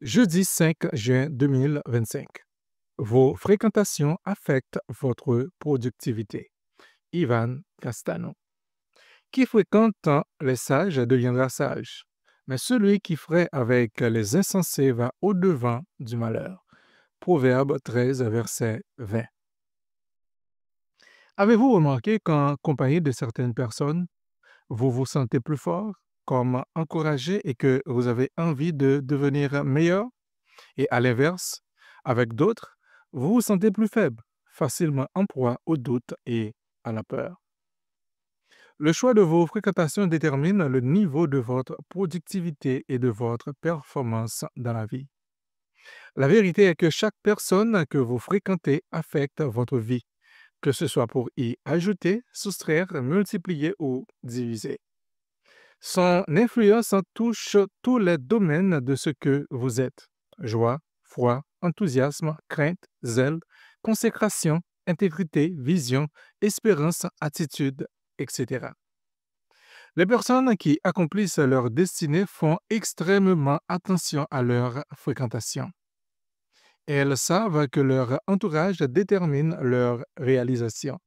Jeudi 5 juin 2025. Vos fréquentations affectent votre productivité. Ivan Castano. Qui fréquente les sages deviendra sage, mais celui qui fraie avec les insensés va au-devant du malheur. Proverbe 13, verset 20. Avez-vous remarqué qu'en compagnie de certaines personnes, vous vous sentez plus fort, comme encouragé et que vous avez envie de devenir meilleur? Et à l'inverse, avec d'autres, vous vous sentez plus faible, facilement en proie au doute et à la peur. Le choix de vos fréquentations détermine le niveau de votre productivité et de votre performance dans la vie. La vérité est que chaque personne que vous fréquentez affecte votre vie, que ce soit pour y ajouter, soustraire, multiplier ou diviser. Son influence touche tous les domaines de ce que vous êtes. Joie, foi, enthousiasme, crainte, zèle, consécration, intégrité, vision, espérance, attitude, etc. Les personnes qui accomplissent leur destinée font extrêmement attention à leur fréquentation. Elles savent que leur entourage détermine leur réalisation.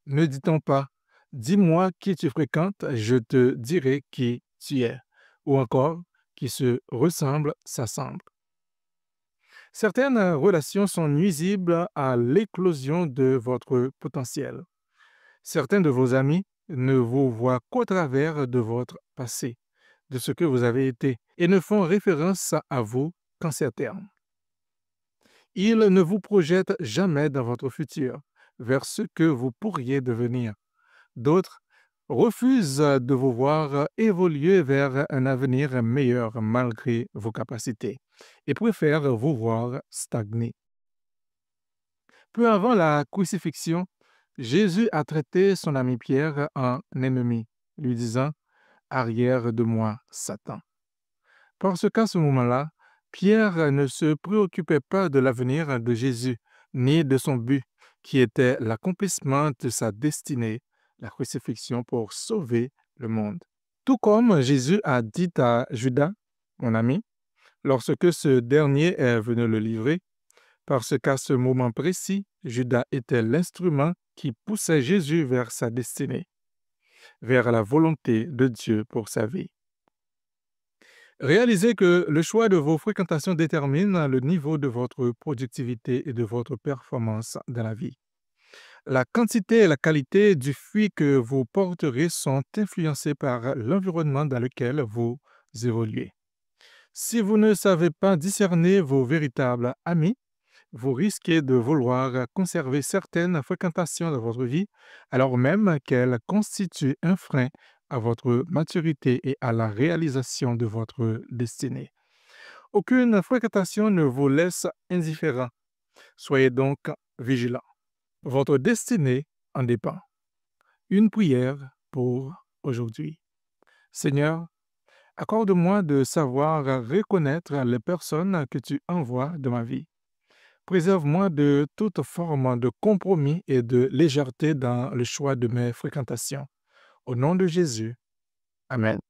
Ne dit-on pas, dis-moi qui tu fréquentes, je te dirai qui tu es, ou encore, qui se ressemble, s'assemble. Certaines relations sont nuisibles à l'éclosion de votre potentiel. Certains de vos amis ne vous voient qu'au travers de votre passé, de ce que vous avez été, et ne font référence à vous qu'en ces termes. Ils ne vous projettent jamais dans votre futur, vers ce que vous pourriez devenir. D'autres refusent de vous voir évoluer vers un avenir meilleur malgré vos capacités et préfèrent vous voir stagner. Peu avant la crucifixion, Jésus a traité son ami Pierre en ennemi, lui disant « Arrière de moi, Satan ». Parce qu'à ce moment-là, Pierre ne se préoccupait pas de l'avenir de Jésus, ni de son but, qui était l'accomplissement de sa destinée, la crucifixion pour sauver le monde. Tout comme Jésus a dit à Judas, mon ami, lorsque ce dernier est venu le livrer, parce qu'à ce moment précis, Judas était l'instrument qui poussait Jésus vers sa destinée, vers la volonté de Dieu pour sa vie. Réalisez que le choix de vos fréquentations détermine le niveau de votre productivité et de votre performance dans la vie. La quantité et la qualité du fruit que vous porterez sont influencées par l'environnement dans lequel vous évoluez. Si vous ne savez pas discerner vos véritables amis, vous risquez de vouloir conserver certaines fréquentations de votre vie, alors même qu'elles constituent un frein à votre maturité et à la réalisation de votre destinée. Aucune fréquentation ne vous laisse indifférent. Soyez donc vigilants. Votre destinée en dépend. Une prière pour aujourd'hui. Seigneur, accorde-moi de savoir reconnaître les personnes que tu envoies dans ma vie. Préserve-moi de toute forme de compromis et de légèreté dans le choix de mes fréquentations. Au nom de Jésus. Amen.